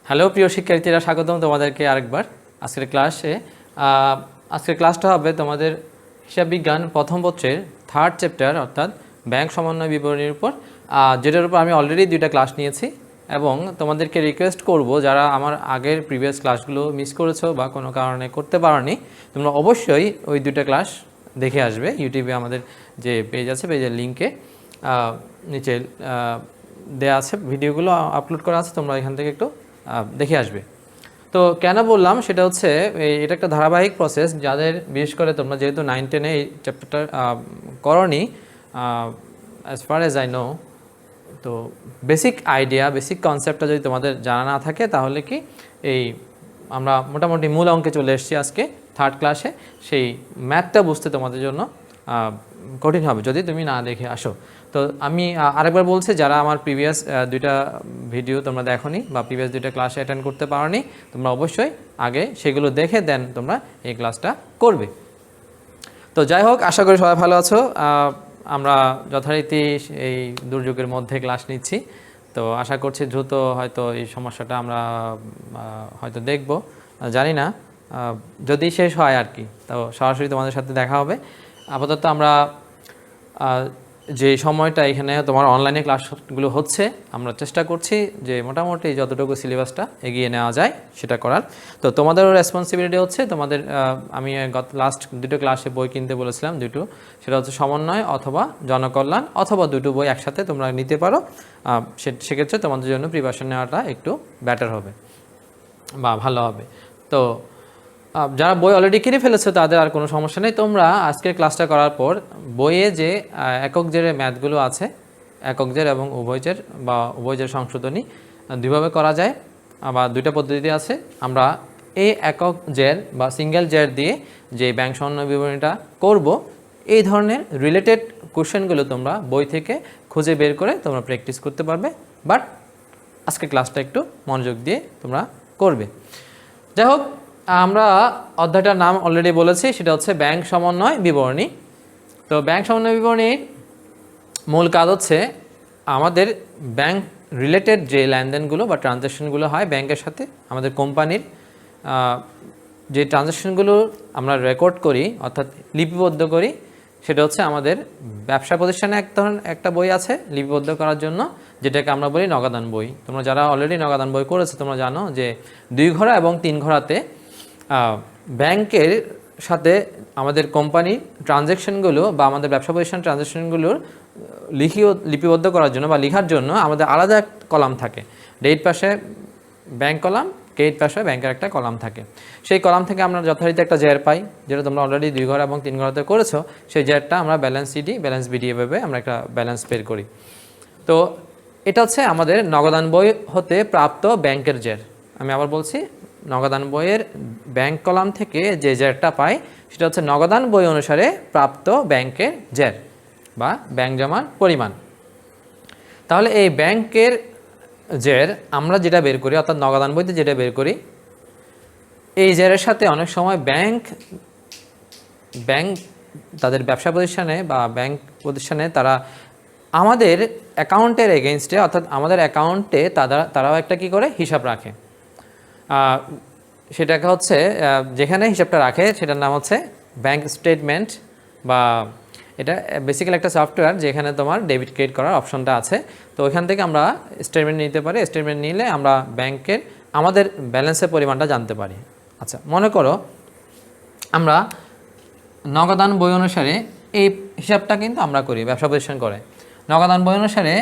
Hello প্রিয় শিক্ষার্থীরা, স্বাগতম তোমাদেরকে আরেকবার আজকের ক্লাসে। আজকের ক্লাসটা হবে তোমাদের হিসাব বিজ্ঞান প্রথম পত্রের 3rd চ্যাপ্টার অর্থাৎ ব্যাংক সমন্বয় বিবরণীর উপর, যেটার উপর আমি অলরেডি 2টা ক্লাস নিয়েছি এবং তোমাদেরকে রিকোয়েস্ট করব যারা আমার আগের প্রিভিয়াস ক্লাসগুলো মিস করেছো বা কোনো কারণে করতে পারোনি, তোমরা অবশ্যই ওই 2টা ক্লাস দেখে আসবে। ইউটিউবে আমাদের যে পেজ আছে, পেজের লিঙ্কে নিচে দেওয়া আছে, ভিডিওগুলো আপলোড করা আছে, তোমরা এখান থেকে একটু দেখে আসবে। তো কেন বললাম সেটা হচ্ছে এটা একটা ধারাবাহিক প্রসেস, যাদের বিশেষ করে তোমরা যেহেতু 9-10 এই চ্যাপ্টারটা করনি, as far as I know, তো বেসিক আইডিয়া, বেসিক কনসেপ্টটা যদি তোমাদের জানা না থাকে তাহলে কি এই আমরা মোটামুটি মূল অঙ্কে চলে এসেছি আজকে 3rd ক্লাসে। সেই ম্যাথটা বুঝতে তোমাদের জন্য কঠিন হবে যদি তুমি না দেখে আসো। তো আমি আরেকবার বলছি, যারা আমার প্রিভিয়াস 2টা ভিডিও তোমরা দেখোনি বা প্রিভিয়াস 2টা ক্লাসে অ্যাটেন্ড করতে পারোনি, তোমরা অবশ্যই আগে সেগুলো দেখে দেন তোমরা এই ক্লাসটা করবে। তো যাই হোক, আশা করি সবাই ভালো আছো। আমরা যথারীতি এই দুর্যোগের মধ্যে ক্লাস নিচ্ছি, তো আশা করছি দ্রুত হয়তো এই সমস্যাটা আমরা হয়তো দেখব, জানি না, যদি শেষ হয় আর কি, তো সরাসরি তোমাদের সাথে দেখা হবে। আপাতত আমরা যে সময়টা এখানে তোমার অনলাইনে ক্লাসগুলো হচ্ছে, আমরা চেষ্টা করছি যে মোটামুটি যতটুকু সিলেবাসটা এগিয়ে নেওয়া যায় সেটা করার। তো তোমাদেরও রেসপন্সিবিলিটি হচ্ছে, তোমাদের আমি লাস্ট 2টো ক্লাসে বই কিনতে বলেছিলাম, 2টো, সেটা হচ্ছে সমন্বয় অথবা জনকল্যাণ, অথবা 2টো বই একসাথে তোমরা নিতে পারো। সেক্ষেত্রে তোমাদের জন্য প্রিপারেশন নেওয়াটা একটু বেটার হবে বা ভালো হবে। তো যারা বই অলরেডি কিনে ফেলেছো তাদের আর কোনো সমস্যা নেই। তোমরা আজকের ক্লাসটা করার পর বইয়ে যে একক জেরের ম্যাথগুলো আছে, একক জের এবং উভয়জের বা উভয়জের সংশোধনী দুইভাবে করা যায়, আবার 2টা পদ্ধতি আছে। আমরা এই একক জের বা সিঙ্গেল জের দিয়ে যে ব্যাংক সমন্বয় বিবরণীটা করব, এই ধরনের রিলেটেড কোশ্চেনগুলো তোমরা বই থেকে খুঁজে বের করে তোমরা প্র্যাকটিস করতে পারবে, বাট আজকের ক্লাসটা একটু মনোযোগ দিয়ে তোমরা করবে। যাই হোক, আমরা অধ্যায়টার নাম অলরেডি বলেছি, সেটা হচ্ছে ব্যাংক সমন্বয় বিবরণী। তো ব্যাংক সমন্বয় বিবরণীর মূল কাজ হচ্ছে আমাদের ব্যাংক রিলেটেড যে লেনদেনগুলো বা ট্রানজ্যাকশনগুলো হয় ব্যাংকের সাথে, আমাদের কোম্পানির যে ট্রানজ্যাকশনগুলো আমরা রেকর্ড করি অর্থাৎ লিপিবদ্ধ করি, সেটা হচ্ছে আমাদের ব্যবসা প্রতিষ্ঠানে একটা বই আছে লিপিবদ্ধ করার জন্য, যেটাকে আমরা বলি নগদান বই। তোমরা যারা অলরেডি নগদান বই করেছো তোমরা জানো যে 2 ঘোড়া এবং 3 ঘোড়াতে ব্যাংকের সাথে আমাদের কোম্পানির ট্রানজ্যাকশনগুলো বা আমাদের ব্যবসা প্রতিষ্ঠান ট্রানজ্যাকশনগুলোর লিপিবদ্ধ করার জন্য বা লেখার জন্য আমাদের আলাদা এক কলাম থাকে। ডেট পাশে ব্যাংক কলাম, ক্রেডিট পাশে ব্যাংকের একটা কলাম থাকে। সেই কলাম থেকে আমরা যথারীতি একটা জের পাই, যেটা তোমরা অলরেডি 2 ঘোড়া এবং 3 ঘোড়াতে করেছো। সেই জেরটা আমরা ব্যালেন্স সিডি, ব্যালেন্স বিডি এভাবে আমরা একটা ব্যালেন্স বের করি। তো এটা হচ্ছে আমাদের নগদান বই হতে প্রাপ্ত ব্যাংকের জের। আমি আবার বলছি, নগদান বইয়ের ব্যাংক কলাম থেকে যে জেরটা পাই সেটা হচ্ছে নগদান বই অনুসারে প্রাপ্ত ব্যাংকের জের বা ব্যাংক জমার পরিমাণ। তাহলে এই ব্যাংকের জের আমরা যেটা বের করি অর্থাৎ নগদান বইতে যেটা বের করি, এই জেরের সাথে অনেক সময় ব্যাংক তাদের ব্যবসা প্রতিষ্ঠানে বা ব্যাংক প্রতিষ্ঠানে তারা আমাদের অ্যাকাউন্টের এগেনস্টে অর্থাৎ আমাদের অ্যাকাউন্টে তারাও একটা কী করে হিসাব রাখে। সেটাকে হচ্ছে যেখানে হিসাবটা রাখে সেটার নাম হচ্ছে ব্যাংক স্টেটমেন্ট, বা এটা বেসিক্যালি একটা সফটওয়্যার যেখানে তোমার ডেবিট ক্রেডিট করার অপশনটা আছে। তো ওইখান থেকে আমরা স্টেটমেন্ট নিতে পারি। স্টেটমেন্ট নিলে আমরা ব্যাংকের আমাদের ব্যালেন্সের পরিমাণটা জানতে পারি। আচ্ছা, মনে করো আমরা নগদান বই অনুসারে এই হিসাবটা কিন্তু আমরা করি, ব্যবসা প্রতিষ্ঠান করে। নগদান বই অনুসারে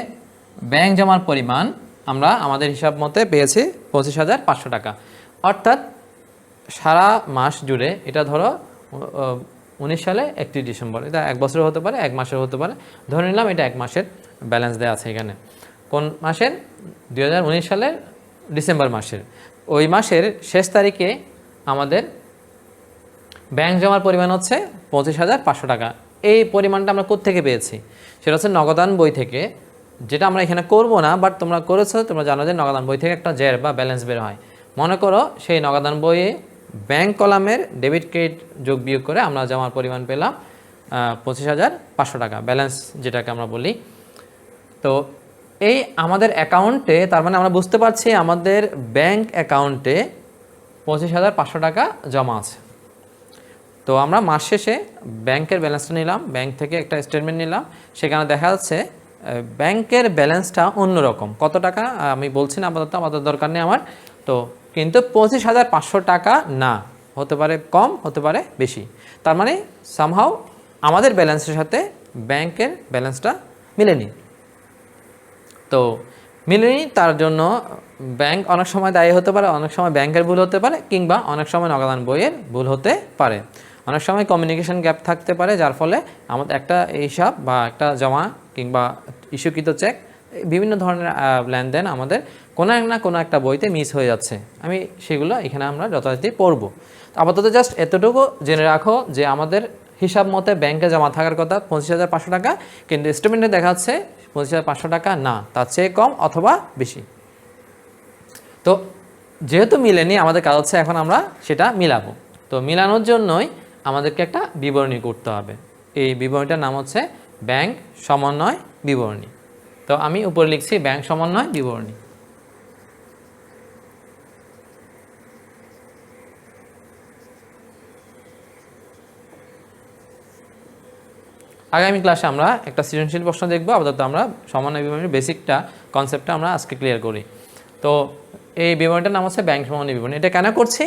ব্যাংক জমার পরিমাণ আমরা আমাদের হিসাব মতে পেয়েছি 25,500 টাকা। অর্থাৎ সারা মাস জুড়ে, এটা ধরো 19 সালে 31 ডিসেম্বর, এটা 1 বছরের হতে পারে, 1 মাসের হতে পারে, ধরে নিলাম এটা 1 মাসের ব্যালেন্স দেওয়া আছে এখানে। কোন মাসের? 2019 সালের ডিসেম্বর মাসের। ওই মাসের শেষ তারিখে আমাদের ব্যাংক জমার পরিমাণ হচ্ছে 25,500 টাকা। এই পরিমাণটা আমরা কোত্থেকে পেয়েছি? সেটা হচ্ছে নগদান বই থেকে, যেটা আমরা এখানে করব না, বাট তোমরা করেছো, তোমরা জানো যে নগদান বই থেকে একটা জের বা ব্যালেন্স বের হয়। মনে করো সেই নগদান বইয়ে ব্যাংক কলামের ডেবিট ক্রেডিট যোগ বিয়োগ করে আমরা জমার পরিমাণ পেলাম 25,500 টাকা, ব্যালেন্স যেটাকে আমরা বলি। তো এই আমাদের অ্যাকাউন্টে, তার মানে আমরা বুঝতে পারছি আমাদের ব্যাংক অ্যাকাউন্টে 25,500 টাকা জমা আছে। তো আমরা মাস শেষে ব্যাংকের ব্যালেন্সটা নিলাম, ব্যাংক থেকে একটা স্টেটমেন্ট নিলাম, সেখানে দেখা যাচ্ছে ব্যাংকের ব্যালেন্সটা অন্যরকম। কত টাকা আমি বলছি না, আপাতত আমাদের দরকার নেই আমার। তো কিন্তু 25,500 টাকা না, হতে পারে কম, হতে পারে বেশি। তার মানে সামহাও আমাদের ব্যালেন্সের সাথে ব্যাংকের ব্যালেন্সটা মিলেনি। তো মিলেনি, তার জন্য ব্যাংক অনেক সময় দায়ী হতে পারে, অনেক সময় ব্যাংকের ভুল হতে পারে, কিংবা অনেক সময় নগদান বইয়ের ভুল হতে পারে, অনেক সময় কমিউনিকেশন গ্যাপ থাকতে পারে, যার ফলে আমাদের একটা হিসাব বা একটা জমা কিংবা ইস্যুকৃত চেক, বিভিন্ন ধরনের লেনদেন আমাদের কোনো না কোনো একটা বইতে মিস হয়ে যাচ্ছে। আমি সেগুলো এখানে আমরা যথারীতি পড়ব। আপাতত জাস্ট এতটুকু জেনে রাখো যে আমাদের হিসাব মতে ব্যাংকে জমা থাকার কথা 25,500 টাকা, কিন্তু স্টেটমেন্টে দেখা যাচ্ছে 25,500 টাকা না, তার চেয়ে কম অথবা বেশি। তো যেহেতু মিলেনি, আমাদের কাজ হচ্ছে এখন আমরা সেটা মিলাবো। তো মিলানোর জন্যই আমাদেরকে একটা বিবরণী করতে হবে। এই বিবরণীটার নাম হচ্ছে ব্যাংক সমন্বয় বিবরণী। তো আমি উপরে লিখছি ব্যাংক সমন্বয় বিবরণী। আগামী ক্লাসে আমরা একটা সৃজনশীল প্রশ্ন দেখব। আপাতত আমরা সমন্বয় বিবরণীর বেসিকটা, কনসেপ্টটা আমরা আজকে ক্লিয়ার করি। তো এই বিবরণীটার নাম হচ্ছে ব্যাংক সমন্বয় বিবরণী। এটা কেন করছি?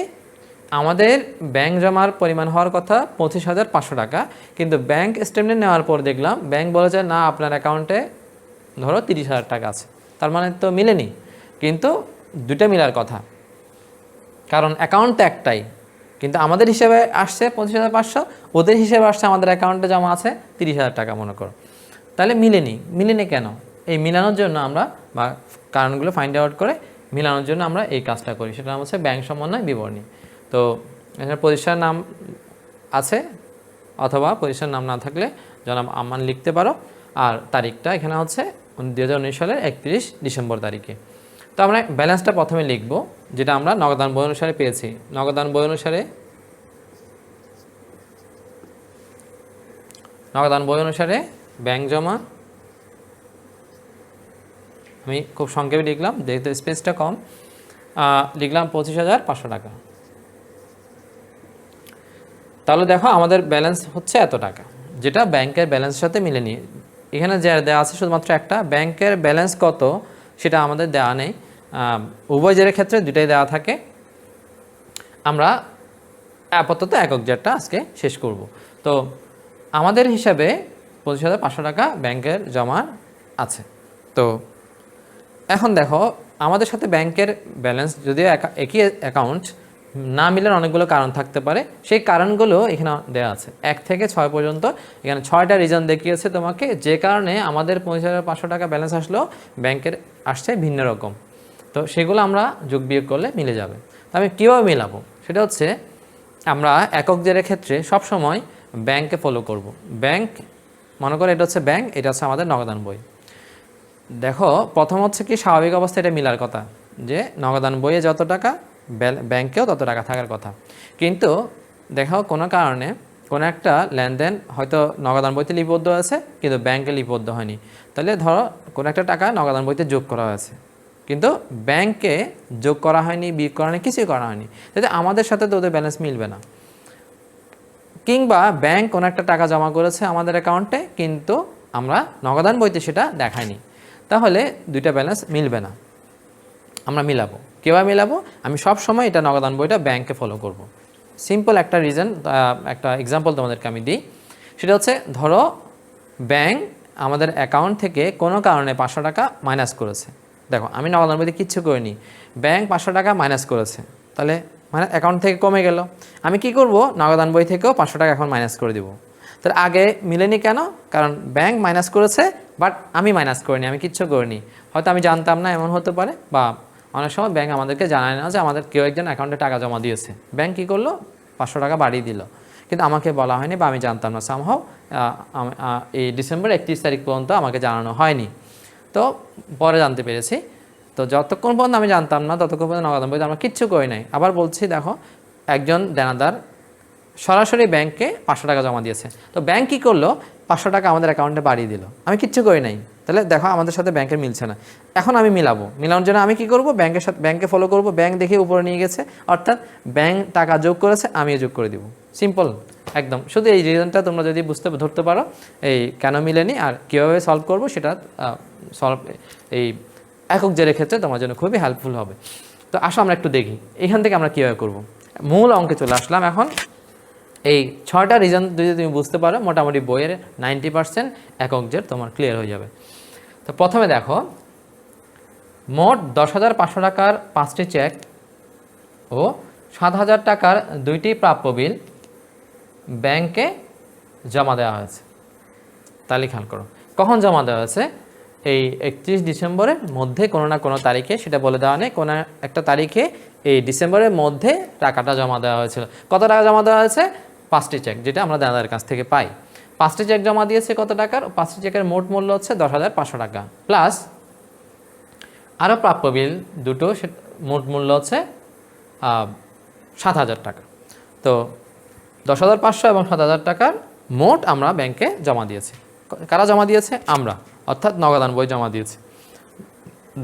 আমাদের ব্যাংক জমার পরিমাণ হওয়ার কথা 25,500 টাকা, কিন্তু ব্যাংক স্টেটমেন্ট নেওয়ার পর দেখলাম ব্যাংক বলেছে না, আপনার অ্যাকাউন্টে ধরো 30,000 টাকা আছে। তার মানে তো মিলেনি, কিন্তু দুইটা মিলার কথা, কারণ অ্যাকাউন্ট তো একটাই, কিন্তু আমাদের হিসেবে আসছে 25,500, ওদের হিসেবে আসছে আমাদের অ্যাকাউন্টে জমা আছে 30,000 টাকা মনে করো। তাহলে মিলেনি কেন? এই মিলানোর জন্য আমরা, বা কারণগুলো ফাইন্ড আউট করে মিলানোর জন্য আমরা এই কাজটা করি, সেটা নাম হচ্ছে ব্যাংক সমন্বয় বিবরণী। তো এখানে প্রতিষ্ঠানের নাম আছে, অথবা প্রতিষ্ঠানের নাম না থাকলে জনাব আমান লিখতে পারো। আর তারিখটা এখানে হচ্ছে 2019 সালের 31 ডিসেম্বর তারিখে। তো আমরা ব্যালেন্সটা প্রথমে লিখব, যেটা আমরা নগদান বই অনুসারে পেয়েছি। নগদান বই অনুসারে ব্যাংক জমা, আমি খুব সংক্ষেপে লিখলাম যেহেতু স্পেসটা কম, লিখলাম 25,500 টাকা। তাহলে দেখো আমাদের ব্যালেন্স হচ্ছে এত টাকা, যেটা ব্যাংকের ব্যালেন্সের সাথে মিলেনি। এখানে যে দেওয়া আছে শুধুমাত্র একটা, ব্যাংকের ব্যালেন্স কত সেটা আমাদের দেওয়া নেই। উভয় জেরের ক্ষেত্রে দুটাই দেওয়া থাকে। আমরা আপাতত একক জেরটা আজকে শেষ করব। তো আমাদের হিসাবে 25,500 টাকা ব্যাংকের জমা আছে। তো এখন দেখো আমাদের সাথে ব্যাংকের ব্যালেন্স যদিও একই অ্যাকাউন্ট, না মিলার অনেকগুলো কারণ থাকতে পারে। সেই কারণগুলো এখানে দেওয়া আছে 1 থেকে 6 পর্যন্ত। এখানে 6টা রিজন দেখিয়েছে তোমাকে, যে কারণে আমাদের 25,500 টাকা ব্যালেন্স আসলেও ব্যাংকের আসছে ভিন্ন রকম। তো সেগুলো আমরা যোগ বিয়োগ করলে মিলে যাবে। তো আমি কীভাবে মিলাবো সেটা হচ্ছে, আমরা একক জেরের ক্ষেত্রে সবসময় ব্যাংকে ফলো করব। ব্যাংক, মনে করো এটা হচ্ছে ব্যাংক, এটা হচ্ছে আমাদের নগদান বই। দেখো প্রথম হচ্ছে কি, স্বাভাবিক অবস্থা এটা মিলার কথা যে নগদান বইয়ে যত টাকা ব্যাংকেও তত টাকা থাকার কথা। কিন্তু দেখো কোনো কারণে কোনো একটা লেনদেন হয়তো নগদান বইতে লিপিবদ্ধ আছে কিন্তু ব্যাংকে লিপিবদ্ধ হয়নি। তাহলে ধরো কোনো একটা টাকা নগদান বইতে যোগ করা হয়েছে কিন্তু ব্যাংকে যোগ করা হয়নি, বিয়োগ করা হয়নি, কিছুই করা হয়নি, তাহলে আমাদের সাথে তো ওদের ব্যালেন্স মিলবে না। কিংবা ব্যাংক কোনো একটা টাকা জমা করেছে আমাদের অ্যাকাউন্টে কিন্তু আমরা নগদান বইতে সেটা দেখাইনি, তাহলে দুইটা ব্যালেন্স মিলবে না। আমরা মিলাবো, কীভাবে মিলাবো? আমি সব সময় এটা নগদান বইটা ব্যাংকে ফলো করব। সিম্পল একটা রিজন, একটা এক্সাম্পল তোমাদেরকে আমি দিই। সেটা হচ্ছে, ধরো ব্যাংক আমাদের অ্যাকাউন্ট থেকে কোনো কারণে 500 টাকা মাইনাস করেছে। দেখো আমি নগদান বইতে কিচ্ছু করিনি, ব্যাংক 500 টাকা মাইনাস করেছে, তাহলে মানে অ্যাকাউন্ট থেকে কমে গেল। আমি কি করব? নগদান বই থেকেও 500 টাকা এখন মাইনাস করে দিব। তাহলে আগে মিলেনি কেন? কারণ ব্যাংক মাইনাস করেছে বাট আমি মাইনাস করিনি, আমি কিচ্ছু করিনি। হয়তো আমি জানতাম না, এমন হতে পারে, বা অনেক সময় ব্যাংক আমাদেরকে জানায় না যে আমাদের কেউ একজন অ্যাকাউন্টে টাকা জমা দিয়েছে, ব্যাংক কী করলো? 500 টাকা বাড়িয়ে দিল, কিন্তু আমাকে বলা হয়নি বা আমি জানতাম না। সামহাও এই ডিসেম্বর 31 তারিখ পর্যন্ত আমাকে জানানো হয়নি, তো পরে জানতে পেরেছি। তো যতক্ষণ পর্যন্ত আমি জানতাম না ততক্ষণ পর্যন্ত নগদান বইতে আমরা কিচ্ছু করি নাই। আবার বলছি, দেখো একজন দেনাদার সরাসরি ব্যাংকে 500 টাকা জমা দিয়েছে, তো ব্যাংক কী করলো? 500 টাকা আমাদের অ্যাকাউন্টে বাড়িয়ে দিল, আমি কিচ্ছু করি নাই। তাহলে দেখো আমাদের সাথে ব্যাংকের মিলছে না। এখন আমি মিলানোর জন্য আমি কি করব, ব্যাংকে ফলো করব, ব্যাংক দেখে উপরে নিয়ে গেছে, অর্থাৎ ব্যাংক টাকা যোগ করেছে, আমিও যোগ করে দিব। সিম্পল একদম। শুধু এই রিজনটা তোমরা যদি ধরতে পারো, এই কেন মিলেনি আর কীভাবে সলভ করব সেটা এই একক জেরের ক্ষেত্রে তোমার জন্য খুবই হেল্পফুল হবে। তো আসো আমরা একটু দেখি এখান থেকে আমরা কীভাবে করব। মূল অঙ্কে চলে আসলাম। এখন এই 6টা রিজন যদি তুমি বুঝতে পারো, মোটামুটি বইয়ের 90% একক জের তোমার ক্লিয়ার হয়ে যাবে। তো প্রথমে দেখো, মোট 10,500 টাকার 5টি চেক ও 7,000 টাকার 2টি প্রাপ্য বিল ব্যাংকে জমা দেওয়া হয়েছে। তাহলে খেয়াল করো কখন জমা দেওয়া হয়েছে, এই 31 ডিসেম্বরের মধ্যে কোনো না কোনো তারিখে, সেটা বলে দেওয়া নেই, কোনো একটা তারিখে এই ডিসেম্বরের মধ্যে টাকাটা জমা দেওয়া হয়েছিল। কত টাকা জমা দেওয়া হয়েছে? 5টি চেক, যেটা আমরা দাদার কাছ থেকে পাই। 5টি চেক জমা দিয়েছে কত টাকার? 5টি চেকের মোট মূল্য হচ্ছে 10,500 টাকা, প্লাস আরও প্রাপ্য বিল দুটো, মোট মূল্য হচ্ছে 7,000 টাকা। তো 10,500 এবং 7,000 টাকার মোট আমরা ব্যাংকে জমা দিয়েছি। কারা জমা দিয়েছে? আমরা, অর্থাৎ নগদান বই জমা দিয়েছি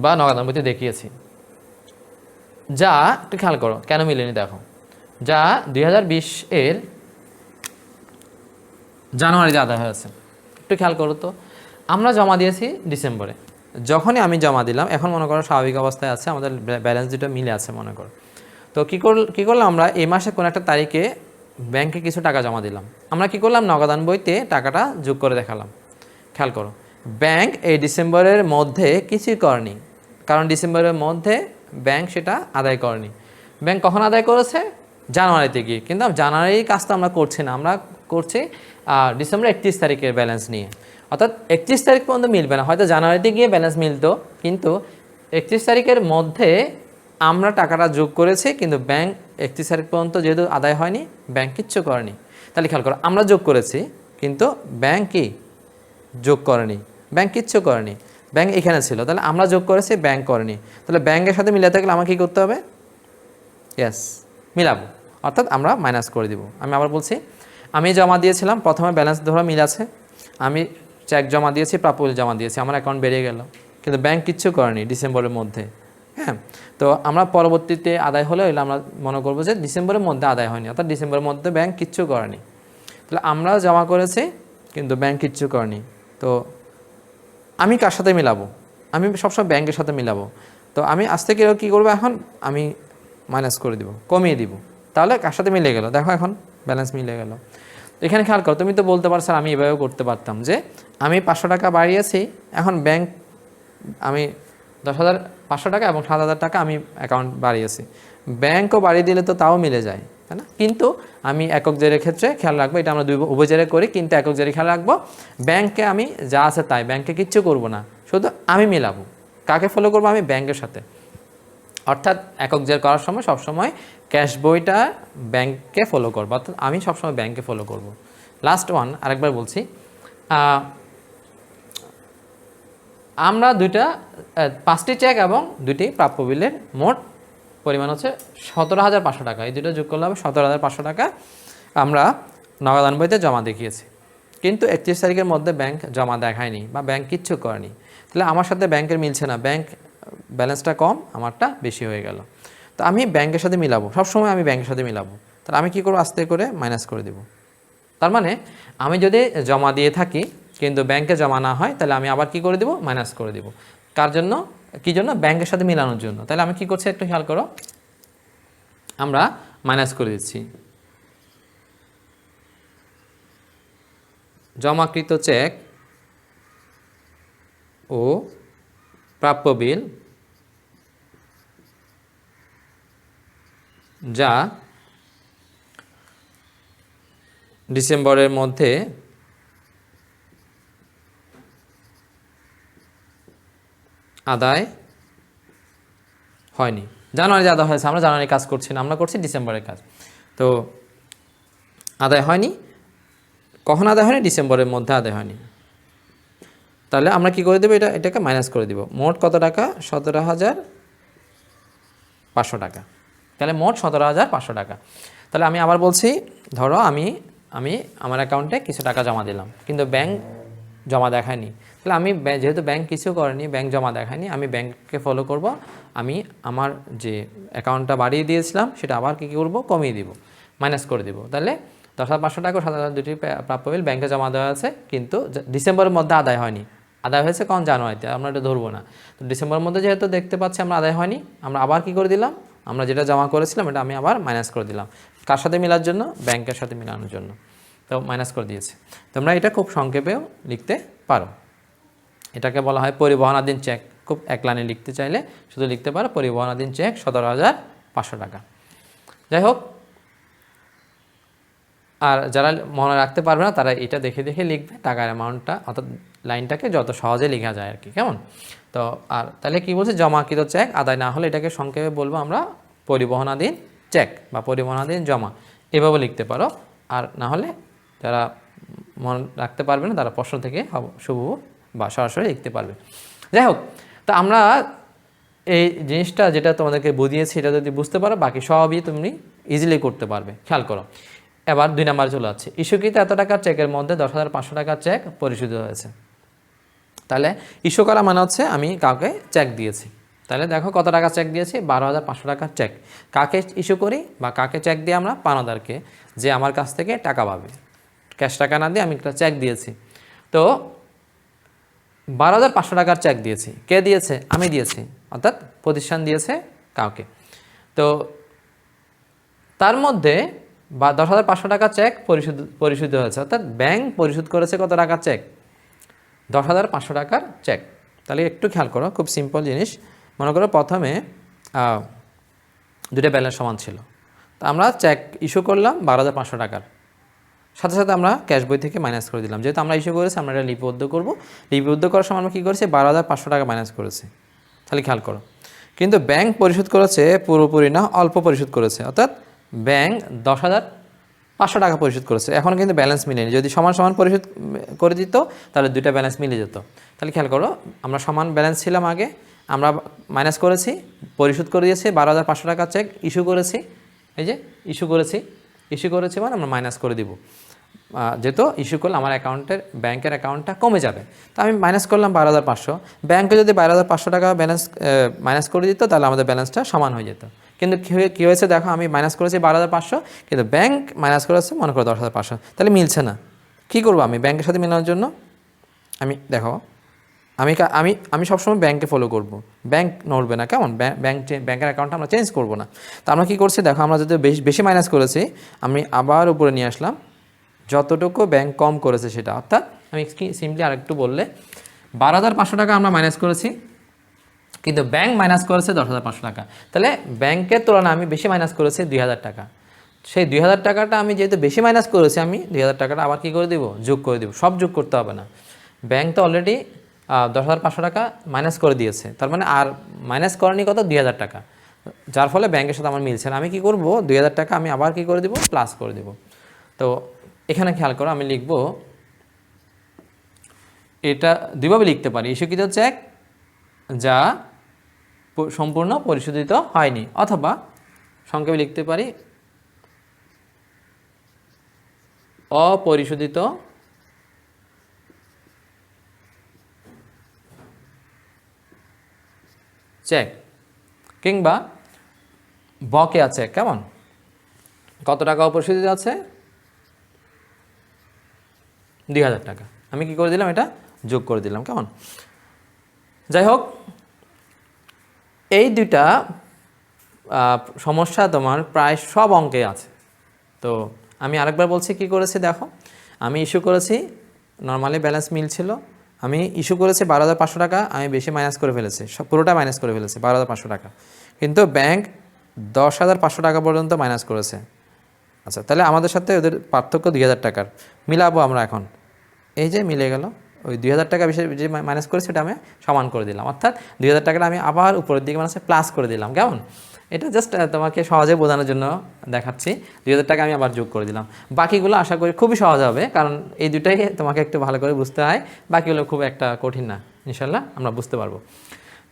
বা নগদান বইতে দেখিয়েছি। যা একটু খেয়াল করো কেন মিলেনি দেখো, যা 2020 এর জানুয়ারিতে আদায় হয়েছে। একটু খেয়াল করো তো, আমরা জমা দিয়েছি ডিসেম্বরে। যখনই আমি জমা দিলাম, এখন মনে করো স্বাভাবিক অবস্থায় আছে, আমাদের ব্যালেন্স দুটো মিলে আছে মনে করো। তো কী করলাম আমরা, এই মাসে কোনো একটা তারিখে ব্যাংকে কিছু টাকা জমা দিলাম। আমরা কি করলাম, নগদান বইতে টাকাটা যোগ করে দেখালাম। খেয়াল করো, ব্যাংক এই ডিসেম্বরের মধ্যে কিছুই করেনি, কারণ ডিসেম্বরের মধ্যে ব্যাংক সেটা আদায় করেনি। ব্যাংক কখন আদায় করেছে? জানুয়ারিতে গিয়ে। কিন্তু জানুয়ারির কাজটা আমরা করছি না, আমরা করছি ডিসেম্বর 31 তারিখের ব্যালেন্স নিয়ে। অর্থাৎ 31 তারিখ পর্যন্ত মিলবে না, হয়তো জানুয়ারিতে গিয়ে ব্যালেন্স মিলতো, কিন্তু 31 তারিখের মধ্যে আমরা টাকাটা যোগ করেছি, কিন্তু ব্যাংক 31 তারিখ পর্যন্ত যেহেতু আদায় হয়নি, ব্যাংক কিচ্ছু করেনি। তাহলে খেয়াল করো, আমরা যোগ করেছি কিন্তু ব্যাংক কি যোগ করেনি, ব্যাংক কিচ্ছু করেনি, ব্যাংক এখানে ছিল। তাহলে আমরা যোগ করেছি, ব্যাংক করেনি। তাহলে ব্যাংকের সাথে মিলাতে গেলে আমাকে কী করতে হবে? ইয়েস, মিলাবো, অর্থাৎ আমরা মাইনাস করে দিব। আমি আবার বলছি, আমি জমা দিয়েছিলাম, প্রথমে ব্যালেন্স ধরা মিল আছে, আমি চেক জমা দিয়েছি, প্রাপ্য বিল জমা দিয়েছি, আমার অ্যাকাউন্ট বেরিয়ে গেল, কিন্তু ব্যাংক কিচ্ছু করেনি ডিসেম্বরের মধ্যে। হ্যাঁ, তো আমরা পরবর্তীতে আদায় হলে আমরা মনে করবো যে ডিসেম্বরের মধ্যে আদায় হয়নি, অর্থাৎ ডিসেম্বরের মধ্যে ব্যাংক কিচ্ছু করেনি। তাহলে আমরা জমা করেছি কিন্তু ব্যাংক কিচ্ছু করেনি। তো আমি কার সাথে মিলাবো? আমি সবসময় ব্যাংকের সাথে মিলাবো। তো আমি আজ থেকে কী করবো, এখন আমি মাইনাস করে দিব, কমিয়ে দিব। তাহলে কার সাথে মিলে গেল? দেখো এখন ব্যালেন্স মিলে গেল। এখানে খেয়াল করো, তুমি তো বলতে পারো স্যার আমি এভাবেও করতে পারতাম, যে আমি 500 টাকা বাড়িয়েছি, এখন ব্যাংক আমি 10,500 টাকা এবং 7,000 টাকা আমি অ্যাকাউন্ট বাড়িয়েছি, ব্যাংকও বাড়িয়ে দিলে তো তাও মিলে যায়, তাই না? কিন্তু আমি একক জেরের ক্ষেত্রে খেয়াল রাখবো, এটা আমরা উভয় জেরে করি, কিন্তু একক জেরে খেয়াল রাখবো, ব্যাংকে আমি যা আছে তাই, ব্যাংকে কিচ্ছু করব না, শুধু আমি মিলাবো। কাকে ফলো করবো? আমি ব্যাংকের সাথে। অর্থাৎ একক জের করার সময় সবসময় ক্যাশ বইটা ব্যাংককে ফলো করবো, অর্থাৎ আমি সবসময় ব্যাংকে ফলো করব। লাস্ট ওয়ান আরেকবার বলছি, আমরা 5টি চেক এবং 2টি প্রাপ্য বিলের মোট পরিমাণ হচ্ছে 17,500 টাকা। এই দুটো যোগ করলে হবে 17,500 টাকা আমরা নগদান বইতে জমা দেখিয়েছি, কিন্তু 31 তারিখের মধ্যে ব্যাংক জমা দেখায়নি বা ব্যাংক কিচ্ছু করেনি। তাহলে আমার সাথে ব্যাংকের মিলছে না, ব্যাংক ব্যালেন্সটা কম, আমারটা বেশি হয়ে গেল। তো আমি ব্যাংকের সাথে মিলাবো, সবসময় আমি ব্যাংকের সাথে মিলাবো। তাহলে আমি কী করবো, আস্তে করে মাইনাস করে দেব। তার মানে আমি যদি জমা দিয়ে থাকি কিন্তু ব্যাংকে জমা না হয়, তাহলে আমি আবার কি করে দেব, মাইনাস করে দেব। কার জন্য? কী জন্য? ব্যাংকের সাথে মিলানোর জন্য। তাহলে আমি কি করছি একটু খেয়াল করো, আমরা মাইনাস করে দিচ্ছি। জমাকৃত চেক ও প্রাপ্য বিল যা ডিসেম্বরের মধ্যে আদায় হয়নি। জানুয়ারিতে আদায় হয়েছে, আমরা জানুয়ারি কাজ করছি না, আমরা করছি ডিসেম্বরের কাজ। তো আদায় হয়নি, কখন আদায় হয়নি? ডিসেম্বরের মধ্যে আদায় হয়নি। তাহলে আমরা কি করে দেবো, এটাকে মাইনাস করে দিব। মোট কত টাকা? 17,500 টাকা। তাহলে মোট 17,500 টাকা। তাহলে আমি আবার বলছি, ধরো আমি আমার অ্যাকাউন্টে কিছু টাকা জমা দিলাম, কিন্তু ব্যাংক জমা দেখায়নি, তাহলে আমি যেহেতু ব্যাংক কিছু করেনি, ব্যাংক জমা দেখায়নি, আমি ব্যাংককে ফলো করব, আমি আমার যে অ্যাকাউন্টটা বাড়িয়ে দিয়েছিলাম সেটা আবার কী করব, কমিয়ে দিব, মাইনাস করে দিব। তাহলে 10,500 টাকা 7,000 দুটি প্রাপ্য বিল ব্যাংকে জমা দেওয়া আছে, কিন্তু ডিসেম্বরের মধ্যে আদায় হয়নি। আদায় হয়েছে কোন জানুয়ারিতে, আমরা এটা ধরবো না। তো ডিসেম্বরের মধ্যে যেহেতু দেখতে পাচ্ছি আমরা আদায় হয়নি, আমরা আবার কী করে দিলাম, আমরা যেটা জমা করেছিলাম এটা আমি আবার মাইনাস করে দিলাম। কার সাথে মেলার জন্য, ব্যাংকের সাথে মেলানোর জন্য। তো মাইনাস করে দিয়েছি। তোমরা এটা খুব সংক্ষেপেও লিখতে পারো। এটাকে বলা হয় পরিবহনাধীন চেক। খুব এক লাইনে লিখতে চাইলে শুধু লিখতে পারো পরিবহনাধীন চেক 17,500 টাকা। যাই হোক, আর যারা মনে রাখতে পারবে না তারা এটা দেখে দেখে লিখবে টাকার অ্যামাউন্টটা, অর্থাৎ লাইনটাকে যত সহজে লেখা যায় আর কি, কেমন। তো আর তাহলে কি বলছে, জমাকৃত চেক আদায় না হলে এটাকে সংক্ষেপে বলবো আমরা পরিবহনাধীন চেক বা পরিবহনাধীন জমা, এভাবে লিখতে পারো। আর না হলে যারা মনে রাখতে পারবে না তারা প্রশ্ন থেকে শুভ বা সরাসরি লিখতে পারবে। যাই হোক, তা আমরা এই জিনিসটা যেটা তোমাদেরকে বুঝিয়েছি এটা যদি বুঝতে পারো, বাকি সবই তুমি ইজিলি করতে পারবে। খেয়াল করো, এবার 2 নাম্বার চলে যাচ্ছে। ইস্যুকৃত এত টাকার চেকের মধ্যে 10,500 টাকার চেক পরিশোধিত হয়েছে। তাহলে ইস্যু করা মানে হচ্ছে আমি কাউকে চেক দিয়েছি। তাহলে দেখো কত টাকা চেক দিয়েছি, 12,500 টাকার চেক। কাকে ইস্যু করি বা কাকে চেক দিই আমরা, পাওনাদারকে, যে আমার কাছ থেকে টাকা পাবে। ক্যাশ টাকা না দিয়ে আমি একটা চেক দিয়েছি। তো 12,500 টাকার চেক দিয়েছি। কে দিয়েছে, আমি দিয়েছি, অর্থাৎ প্রতিষ্ঠান দিয়েছে কাউকে। তো তার মধ্যে 10,500 টাকা চেক পরিশোধিত হয়েছে, অর্থাৎ ব্যাংক পরিশোধ করেছে কত টাকার চেক, 10,500 টাকার চেক। তাহলে একটু খেয়াল করো, খুব সিম্পল জিনিস। মনে করো প্রথমে দুটো ব্যালেন্স সমান ছিল, তো আমরা চেক ইস্যু করলাম 12,500 টাকার, সাথে সাথে আমরা ক্যাশ বই থেকে মাইনাস করে দিলাম। যেহেতু আমরা ইস্যু করেছি আমরা এটা লিপিবদ্ধ করব। লিপিবদ্ধ করার সময় আমরা কী করেছি, 12,500 টাকা মাইনাস করেছি। তাহলে খেয়াল করো, কিন্তু ব্যাংক পরিশোধ করেছে পুরোপুরি না, অল্প পরিশোধ করেছে, অর্থাৎ ব্যাংক 10,500 টাকা পরিশোধ করেছে। এখন কিন্তু ব্যালেন্স মিলেনি। যদি সমান সমান পরিশোধ করে দিত তাহলে দুইটা ব্যালেন্স মিলে যেত। তাহলে খেয়াল করো, আমরা সমান ব্যালেন্স ছিলাম আগে, আমরা মাইনাস করেছি, পরিশোধ করে দিয়েছি, 12,500 টাকা চেক ইস্যু করেছি। এই যে ইস্যু করেছি মানে আমরা মাইনাস করে দিব। যেহেতু ইস্যু করলে আমার ব্যাংকের অ্যাকাউন্টটা কমে যাবে, তো আমি মাইনাস করলাম 12,500। ব্যাংকে যদি 12,500 টাকা ব্যালেন্স মাইনাস করে দিত তাহলে আমাদের ব্যালেন্সটা সমান হয়ে যেত। কিন্তু কী হয়েছে দেখো, আমি মাইনাস করেছি 12,500, কিন্তু ব্যাংক মাইনাস করেছে মনে করো 10,500, তাহলে মিলছে না। কী করবো আমি ব্যাংকের সাথে মেলানোর জন্য? দেখো আমি সবসময় ব্যাংকে ফলো করব, ব্যাংক নড়বে না, কেমন। ব্যাংকের অ্যাকাউন্টটা আমরা চেঞ্জ করবো না। তো আমরা কী করছি দেখো, আমরা যদি বেশি মাইনাস করেছি আমি আবার উপরে নিয়ে আসলাম যতটুকু ব্যাংক কম করেছে সেটা। অর্থাৎ আমি সিম্পলি আরেকটু বললে 12,500 টাকা আমরা মাইনাস করেছি, কিন্তু ব্যাংক মাইনাস করেছে 10,500 টাকা। তাহলে ব্যাংকের তুলনায় আমি বেশি মাইনাস করেছি 2,000 টাকা। সেই 2,000 টাকাটা আমি যেহেতু বেশি মাইনাস করেছি, আমি 2,000 টাকাটা আবার কী করে দিব, যোগ করে দিব। সব যোগ করতে হবে না, ব্যাংক তো অলরেডি 10,500 টাকা মাইনাস করে দিয়েছে, তার মানে আর মাইনাস করেনি কত, 2,000 টাকা, যার ফলে ব্যাংকের সাথে আমার মিলছে না। আমি কী করব, 2,000 টাকা আমি আবার কী করে দিব, প্লাস করে দিব। তো এখানে খেয়াল করো, আমি লিখব, এটা দুইভাবে লিখতে পারি, ইস্যুকৃত চেক যা সম্পূর্ণ পরিশোধিত হয়নি, অথবা সংক্ষেপে লিখতে পারি অপরিশোধিত চেক, কিংবা বকেয়া চেক। কেমন, কত টাকা অপরিশোধিত আছে, 2,000 টাকা। আমি কি করে দিলাম, এটা যোগ করে দিলাম, কেমন। যাই হোক, এই দুইটা সমস্যা তোমার প্রায় সব অঙ্কে আছে। তো আমি আরেকবার বলছি কি করেছি দেখো, আমি ইস্যু করেছি, নর্মালি ব্যালেন্স মিল ছিল, আমি ইস্যু করেছি 12,500 টাকা, আমি বেশি মাইনাস করে ফেলেছি, পুরোটা মাইনাস করে ফেলেছি 12,500 টাকা, কিন্তু ব্যাংক 10,500 টাকা পর্যন্ত মাইনাস করেছে। আচ্ছা, তাহলে আমাদের সাথে ওদের পার্থক্য 2,000 টাকার, মিলাবো আমরা এখন। এই যে মিলে গেল, ওই 2,000 টাকা বেশি যে মাইনাস করেছে সেটা আমি সমান করে দিলাম, অর্থাৎ 2,000 টাকাটা আমি আবার উপরের দিকে মাইনাসে প্লাস করে দিলাম, কেমন। এটা জাস্ট তোমাকে সহজে বোঝানোর জন্য দেখাচ্ছি। 2,000 টাকা আমি আবার যোগ করে দিলাম। বাকিগুলো আশা করি খুবই সহজ হবে, কারণ এই দুটাই তোমাকে একটু ভালো করে বুঝতে হয়, বাকিগুলো খুব একটা কঠিন না, ইনশাল্লাহ আমরা বুঝতে পারবো।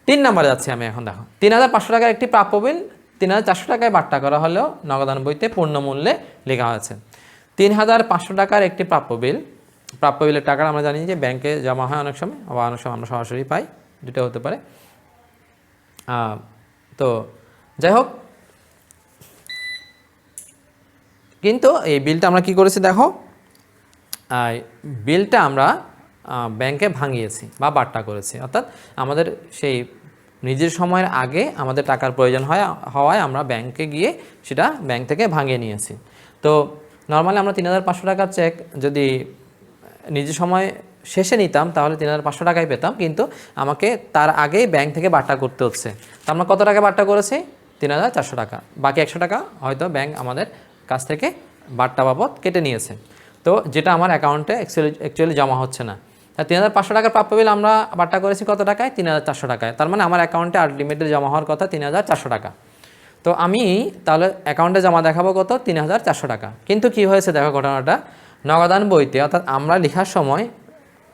3 নাম্বারে যাচ্ছি আমি এখন। দেখো, 3,500 টাকার একটি প্রাপ্য বিল 3,400 টাকায় বাট্টা করা হলেও নগদান বইতে পূর্ণ মূল্যে লেখা হয়েছে। 3,500 টাকার একটি প্রাপ্য বিল প্রাপ্য বিলের টাকা আমরা জানি যে ব্যাংকে জমা হয় অনেক সময়, আবার অনেক সময় আমরা সরাসরি পাই, দুটো হতে পারে। তো যাই হোক, কিন্তু এই বিলটা আমরা কি করেছি দেখো, বিলটা আমরা ব্যাংকে ভাঙিয়েছি বা বাট্টা করেছি, অর্থাৎ আমাদের সেই নিজের সময়ের আগে আমাদের টাকার প্রয়োজন হওয়ায় আমরা ব্যাংকে গিয়ে সেটা ব্যাংক থেকে ভাঙিয়ে নিয়েছি। তো নর্মালি আমরা 3,500 টাকার চেক যদি নিজের সময় শেষে নিতাম তাহলে 3,500 টাকাই পেতাম, কিন্তু আমাকে তার আগেই ব্যাংক থেকে বাট্টা করতে হচ্ছে। তো আমরা কত টাকা বাট্টা করেছি? 3,400 টাকা। বাকি 100 টাকা হয়তো ব্যাংক আমাদের কাছ থেকে বাট্টা বাবদ কেটে নিয়েছে, তো যেটা আমার অ্যাকাউন্টে অ্যাকচুয়ালি জমা হচ্ছে না। তা 3,500 টাকার প্রাপ্য বিল আমরা বাট্টা করেছি কত টাকায়? 3,400 টাকায়। তার মানে আমার অ্যাকাউন্টে আলটিমেটলি জমা হওয়ার কথা 3,400 টাকা। তো আমি তাহলে অ্যাকাউন্টে জমা দেখাবো কত? 3,400 টাকা। কিন্তু কি হয়েছে দেখো ঘটনাটা, নগদান বইতে অর্থাৎ আমরা লেখার সময়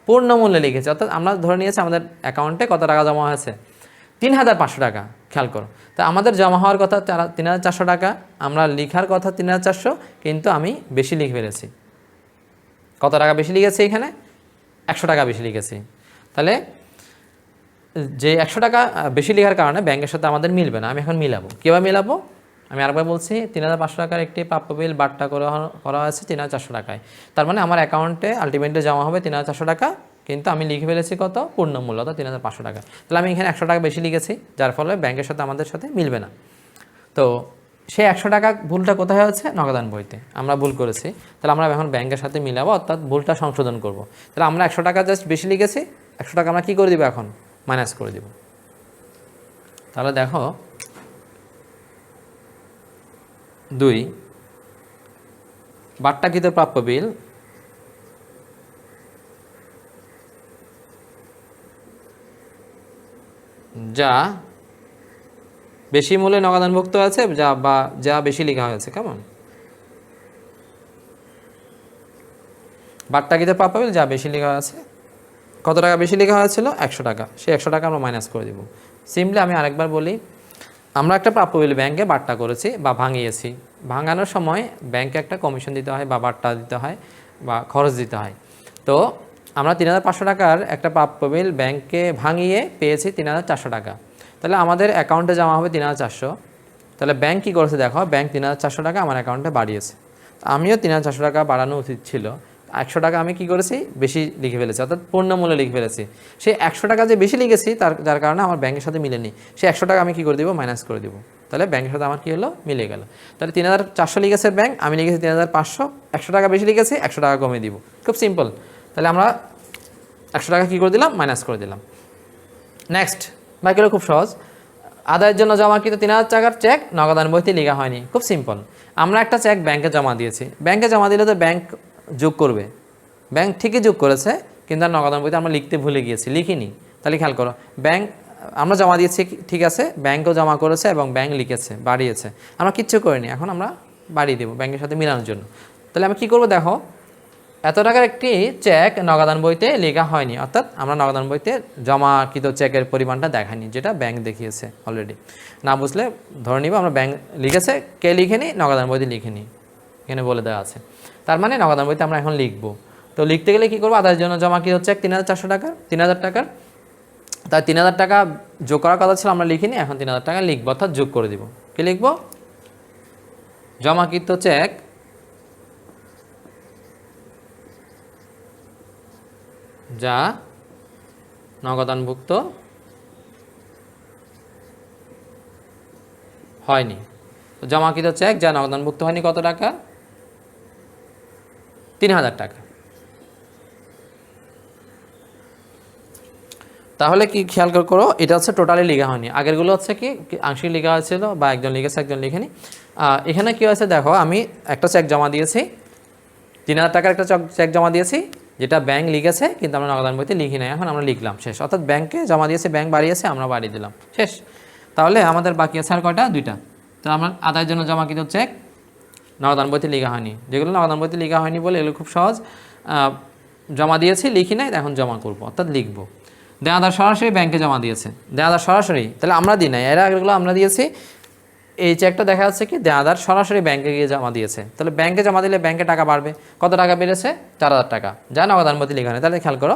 পূর্ণ মূল্যে লিখেছি, অর্থাৎ আমরা ধরে নিয়েছি আমাদের অ্যাকাউন্টে কত টাকা জমা হয়েছে? 3,500 টাকা। খেয়াল করো, তা আমাদের জমা হওয়ার কথা 3,400 টাকা, আমরা লিখার কথা 3,400, কিন্তু আমি বেশি লিখে ফেলেছি। কত টাকা বেশি লিখেছি? এখানে 100 টাকা বেশি লিখেছি। তাহলে যে 100 টাকা বেশি লেখার কারণে ব্যাংকের সাথে আমাদের মিলবে না। আমি এখন মিলাবো, কীভাবে মিলাবো? আমি আরেকবার বলছি, 3,500 টাকার একটি প্রাপ্য বিল বাট্টা করা হয়েছে 3,400 টাকায়। তার মানে আমার অ্যাকাউন্টে আলটিমেটলি জমা হবে 3,400 টাকা, কিন্তু আমি লিখে ফেলেছি কত? পূর্ণ মূল্য, অর্থাৎ 3,500 টাকা। তাহলে আমি এখানে 100 টাকা বেশি লিখেছি, যার ফলে ব্যাংকের সাথে আমাদের সাথে মিলবে না। তো সেই 100 টাকা ভুলটা কোথায় হচ্ছে? নগদান বইতে আমরা ভুল করেছি। তাহলে আমরা এখন ব্যাংকের সাথে মিলাবো, অর্থাৎ ভুলটা সংশোধন করব। তাহলে আমরা 100 টাকা জাস্ট বেশি লিখেছি, 100 টাকা আমরা কী করে দিব? এখন মাইনাস করে দিব। তাহলে দেখো 2 বাট্টাকৃত প্রাপ্য বিল যা বেশি মূল্যে নগদানভুক্ত আছে, যা বেশি লেখা হয়েছে। কেমন? বাট্টাকৃত প্রাপ্য বিল যা বেশি লেখা আছে। কত টাকা বেশি লেখা হয়েছিল? 100 টাকা। সেই 100 টাকা আমরা মাইনাস করে দিব। সিম্পলি আমি আরেকবার বলি, আমরা একটা প্রাপ্য বিল ব্যাংকে বাট্টা করেছি বা ভাঙিয়েছি। ভাঙানোর সময় ব্যাংকে একটা কমিশন দিতে হয় বা বাট্টা দিতে হয় বা খরচ দিতে হয়। তো আমরা 3,500 টাকার একটা প্রাপ্য বিল ব্যাংকে ভাঙিয়ে পেয়েছি 3,400 টাকা। তাহলে আমাদের অ্যাকাউন্টে জমা হবে 3,400। তাহলে ব্যাংক কী করেছে দেখো, ব্যাংক 3,400 টাকা আমার অ্যাকাউন্টে বাড়িয়েছে। আমিও 3,400 টাকা বাড়ানো উচিত ছিল। 100 টাকা আমি কী করেছি? বেশি লিখে ফেলেছি, অর্থাৎ পূর্ণ মূল্যে লিখে ফেলেছি। সেই 100 টাকা যে বেশি লিখেছি যার কারণে আমার ব্যাংকের সাথে মিলেনি, সেই 100 টাকা আমি কী করে দিব? মাইনাস করে দিব। তাহলে ব্যাংকের সাথে আমার কী হলো? মিলে গেল। তাহলে 3,400 লিখেছে ব্যাংক, আমি লিখেছি 3,500। 100 টাকা বেশি লিখেছি, 100 টাকা কমিয়ে দিব। খুব সিম্পল। তাহলে আমরা 100 টাকা কী করে দিলাম? মাইনাস করে দিলাম। নেক্সট, বাকিগুলো খুব সহজ। আদায়ের জন্য জমাকৃত 3,000 টাকার চেক নগদান বইতে লেখা হয়নি। খুব সিম্পল। আমরা একটা চেক ব্যাংকে জমা দিয়েছি, ব্যাংকে জমা দিলে তো ব্যাংক যোগ করবে। ব্যাংক ঠিকই যোগ করেছে, কিন্তু আর নগদান বইতে আমরা লিখতে ভুলে গিয়েছি, লিখিনি। তাহলে খেয়াল করো, ব্যাংক আমরা জমা দিয়েছি ঠিক আছে, ব্যাংকও জমা করেছে এবং ব্যাংক লিখেছে, বাড়িয়েছে। আমরা কিচ্ছু করিনি, এখন আমরা বাড়িয়ে দেবো ব্যাংকের সাথে মিলানোর জন্য। তাহলে আমি কী করবো দেখো, এত টাকার একটি চেক নগদান বইতে লেখা হয়নি, অর্থাৎ আমরা নগদান বইতে জমাকৃত চেকের পরিমাণটা দেখাইনি, যেটা ব্যাংক দেখিয়েছে অলরেডি। না বুঝলে ধরে নিব আমরা ব্যাংক লিখেছে, কে লিখেনি? নগদান বইতে লিখেনি, এখানে বলে দেওয়া আছে। তার মানে নগদান বইতে আমরা এখন লিখবো। তো লিখতে গেলে কী করবো? আদায়ের জন্য জমাকৃত চেক 3,400 টাকা, 3,000 টাকার। তাই 3,000 টাকা যোগ করার কথা ছিল, আমরা লিখিনি, এখন 3,000 টাকা লিখবো, অর্থাৎ যোগ করে দিব। কি লিখবো? জমাকৃত চেক যা নগদানভুক্ত হয়নি। তো জমাকৃত চেক যা নগদানভুক্ত হয়নি কত টাকা? 3,000 টাকা। তাহলে কি খেয়াল করো, এটা হচ্ছে টোটালি লেখা হয়নি। আগেরগুলো হচ্ছে কি আংশিক লেখা হয়েছিল বা একজন লিখেছে একজন লিখেনি। এখানে কী হয়েছে দেখো, আমি একটা চেক জমা দিয়েছি, 3,000 টাকার একটা চেক জমা দিয়েছি, যেটা ব্যাংক লিখেছে কিন্তু আমরা নগদান বইতে লিখি নাই, এখন আমরা লিখলাম, শেষ। অর্থাৎ ব্যাংকে জমা দিয়েছে, ব্যাংক বাড়িয়েছে, আমরা বাড়িয়ে দিলাম, শেষ। তাহলে আমাদের বাকি আছে আর কয়টা? 2টা। তো আমরা আদায়ের জন্য জমাকৃত চেক নগদান বইতে লেখা হয়নি, যেগুলো নগদান বইতে লেখা হয়নি বলে এগুলো খুব সহজ। জমা দিয়েছি, লিখি নাই, এখন জমা করবো, অর্থাৎ লিখবো। দেনাদার সরাসরি ব্যাংকে জমা দিয়েছে, দেনাদার সরাসরি, তাহলে আমরা দিই নাই, এরা এগুলো আমরা দিয়েছি। এই চেকটা দেখা যাচ্ছে কি দেনাদার সরাসরি ব্যাংকে গিয়ে জমা দিয়েছে, তাহলে ব্যাংকে জমা দিলে ব্যাংকে টাকা বাড়বে। কত টাকা বেড়েছে? 4,000 টাকা, যা নগদানবতী লেখা নেই। তাহলে খেয়াল করো,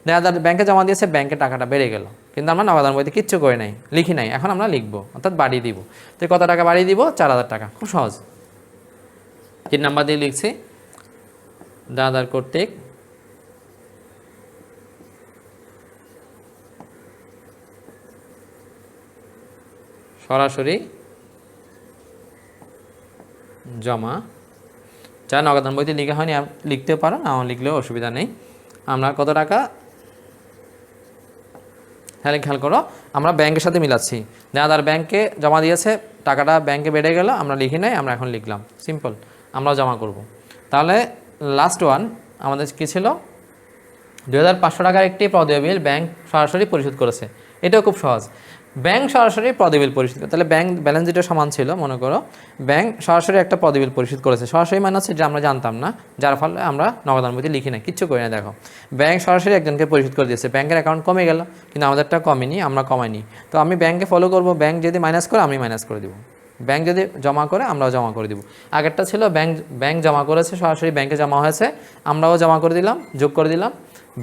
দেনাদার ব্যাংকে জমা দিয়েছে, ব্যাংকে টাকাটা বেড়ে গেল, কিন্তু আমরা নগদানবতী কিচ্ছু করে নাই, লিখি নাই। এখন আমরা লিখবো, অর্থাৎ বাড়িয়ে দিব। তো কত টাকা বাড়িয়ে দিব? 4,000 টাকা। খুব সহজ। 3 নাম্বার দিয়ে লিখছি, দেনাদার কর্তৃক সরাসরি জমা, যা নগদান বইতে লেখা হয়নি লিখতেও পারো, না লিখলেও অসুবিধা নেই। আমরা কত টাকা, তাহলে খেয়াল করো আমরা ব্যাংকের সাথে মিলাচ্ছি। দেনাদার ব্যাংকে জমা দিয়েছে, টাকাটা ব্যাংকে বেড়ে গেল, আমরা লিখি নাই, আমরা এখন লিখলাম, সিম্পল, আমরাও জমা করব। তাহলে লাস্ট ওয়ান আমাদের কী ছিল? 2,500 টাকার একটি প্রদেয় বিল ব্যাংক সরাসরি পরিশোধ করেছে। এটাও খুব সহজ, ব্যাংক সরাসরি প্রদেয় বিল পরিশোধ করে। তাহলে ব্যাংক ব্যালেন্স যেটা সমান ছিল, মনে করো ব্যাংক সরাসরি একটা প্রদেয় বিল পরিশোধ করেছে। সরাসরি মানে হচ্ছে যে আমরা জানতাম না, যার ফলে আমরা নগদানবতী লিখি না, কিচ্ছু করি না। দেখো ব্যাংক সরাসরি একজনকে পরিশোধ করে দিয়েছে, ব্যাংকের অ্যাকাউন্ট কমে গেল, কিন্তু আমাদেরটা কমেনি, আমরা কমাইনি। তো আমি ব্যাংকে ফলো করব, ব্যাংক যদি মাইনাস করে আমি মাইনাস করে দিব, ব্যাংক যদি জমা করে আমরাও জমা করে দিব। আগেরটা ছিল ব্যাংক জমা করেছে, সরাসরি ব্যাংকে জমা হয়েছে, আমরাও জমা করে দিলাম, যোগ করে দিলাম।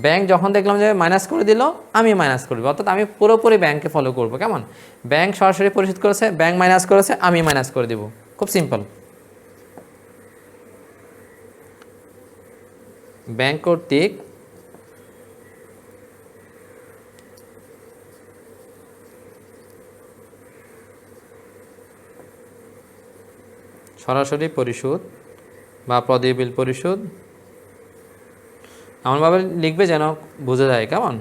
ব্যাংক যখন দেখলাম যে মাইনাস করে দিল, আমি মাইনাস করে দিব, অর্থাৎ আমি পুরোপুরি ব্যাংকে ফলো করব। কেমন? ব্যাংক সরাসরি পরিশোধ করেছে, ব্যাংক মাইনাস করেছে, আমি মাইনাস করে দিব। খুব সিম্পল। ব্যাংক কর্তৃক সরাসরি পরিশোধ বা প্রদেয় বিল পরিশোধ এমনভাবে লিখবে যেন বোঝা যায়। কেমন?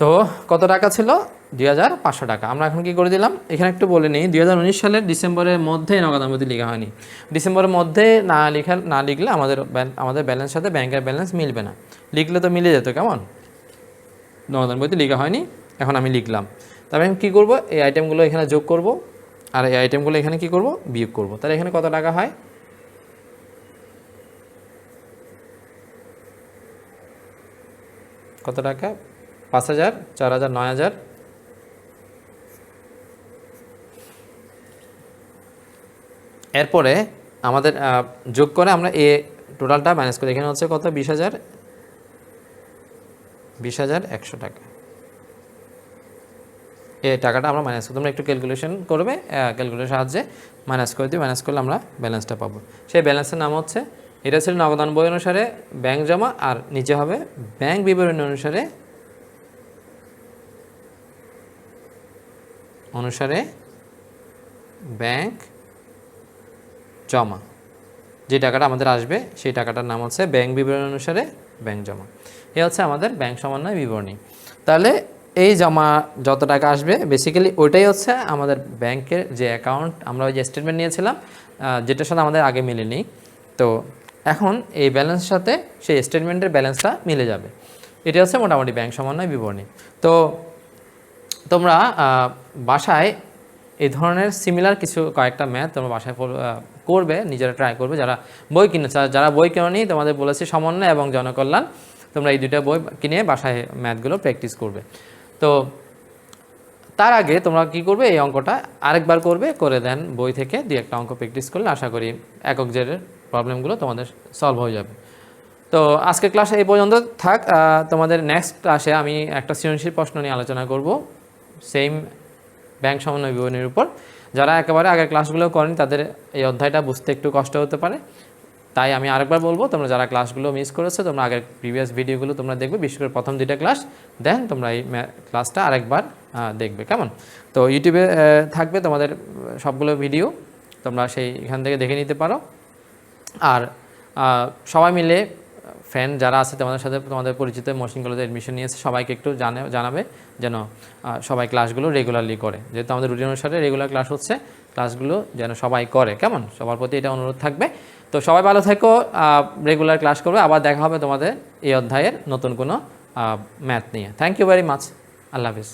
তো কত টাকা ছিল? 2,500 টাকা। আমরা এখন কি করে দিলাম, এখানে একটু বলে নিই, 2019 সালের ডিসেম্বরের মধ্যে নগদানবতী লেখা হয়নি। ডিসেম্বরের মধ্যে না লিখলে আমাদের ব্যালেন্স সাথে ব্যাংকের ব্যালেন্স মিলবে না। লিখলে তো মিলে যেত। কেমন? নগদানবতী লেখা হয়নি, এখন আমি লিখলাম। তবে আমি কী করবো, এই আইটেমগুলো এখানে যোগ করব, আর এই আইটেমগুলো এখানে কি করব, বিয়োগ করব। তাহলে এখানে কত টাকা হয়? কত টাকা? 5,000, 4,000, 9,000। এরপরে আমাদের যোগ করে আমরা এ টোটালটা মাইনাস করি। এখানে হচ্ছে কত? 20,100 টাকা। এই টাকাটা আমরা মাইনাস করি। তোমরা একটু ক্যালকুলেশন করবে, ক্যালকুলেশনের সাহায্যে মাইনাস করে দিই। মাইনাস করলে আমরা ব্যালেন্সটা পাবো। সেই ব্যালেন্সের নাম হচ্ছে, এটা ছিল নগদান বই অনুসারে ব্যাংক জমা, আর নিচে হবে ব্যাংক বিবরণী অনুসারে ব্যাংক জমা। যে টাকাটা আমাদের আসবে সেই টাকাটার নাম হচ্ছে ব্যাংক বিবরণী অনুসারে ব্যাংক জমা। এ হচ্ছে আমাদের ব্যাংক সমন্বয় বিবরণী। তাহলে এই জমা যত টাকা আসবে বেসিক্যালি ওইটাই হচ্ছে আমাদের ব্যাংকের যে অ্যাকাউন্ট, আমরা ওই যে স্টেটমেন্ট নিয়েছিলাম যেটার সাথে আমাদের আগে মিলেনি, তো এখন এই ব্যালেন্সের সাথে সেই স্টেটমেন্টের ব্যালেন্সটা মিলে যাবে। এটা হচ্ছে মোটামুটি ব্যাংক সমন্বয় বিবরণী। তো তোমরা বাসায় এই ধরনের সিমিলার কয়েকটা ম্যাথ তোমরা বাসায় করবে, নিজেরা ট্রাই করবে। যারা বই কিনেছে, যারা বই কেননি তোমাদের বলেছি সমন্বয় এবং জনকল্যাণ, তোমরা এই দুইটা বই কিনে বাসায় ম্যাথগুলো প্র্যাকটিস করবে। তো তার আগে তোমরা কি করবে, এই অঙ্কটা আরেকবার করবে, করে দেন বই থেকে 2-1টা অঙ্ক প্র্যাকটিস করলে আশা করি একক জেরের প্রবলেমগুলো তোমাদের সলভ হয়ে যাবে। তো আজকের ক্লাসে এই পর্যন্ত থাক। তোমাদের নেক্সট ক্লাসে আমি একটা সৃজনশীল প্রশ্ন নিয়ে আলোচনা করব, সেম ব্যাংক সমন্বয় বিবরণীর উপর। যারা একেবারে আগের ক্লাসগুলো করেনি তাদের এই অধ্যায়টা বুঝতে একটু কষ্ট হতে পারে, তাই আমি আরেকবার বলবো, তোমরা যারা ক্লাসগুলো মিস করেছো তোমরা আগের প্রিভিয়াস ভিডিওগুলো তোমরা দেখবে, বিশেষ করে প্রথম 2টা ক্লাস, দেন তোমরা এই ক্লাসটা আরেকবার দেখবে। কেমন? তো ইউটিউবে থাকবে তোমাদের সবগুলো ভিডিও, তোমরা এখান থেকে দেখে নিতে পারো। আর সবাই মিলে ফ্রেন্ড যারা আছে তোমাদের সাথে, তোমাদের পরিচিত মহসিন কলেজে অ্যাডমিশন নিয়েছে, সবাইকে একটু জানাবে যেন সবাই ক্লাসগুলো রেগুলারলি করে। যেহেতু আমাদের রুটিন অনুসারে রেগুলার ক্লাস হচ্ছে, ক্লাসগুলো যেন সবাই করে। কেমন? সবার প্রতি এটা অনুরোধ থাকবে। তো সবাই ভালো থেকো, রেগুলার ক্লাস করবে। আবার দেখা হবে তোমাদের এই অধ্যায়ের নতুন কোনো ম্যাথ নিয়ে। Thank you very much. আল্লাহ হাফিজ।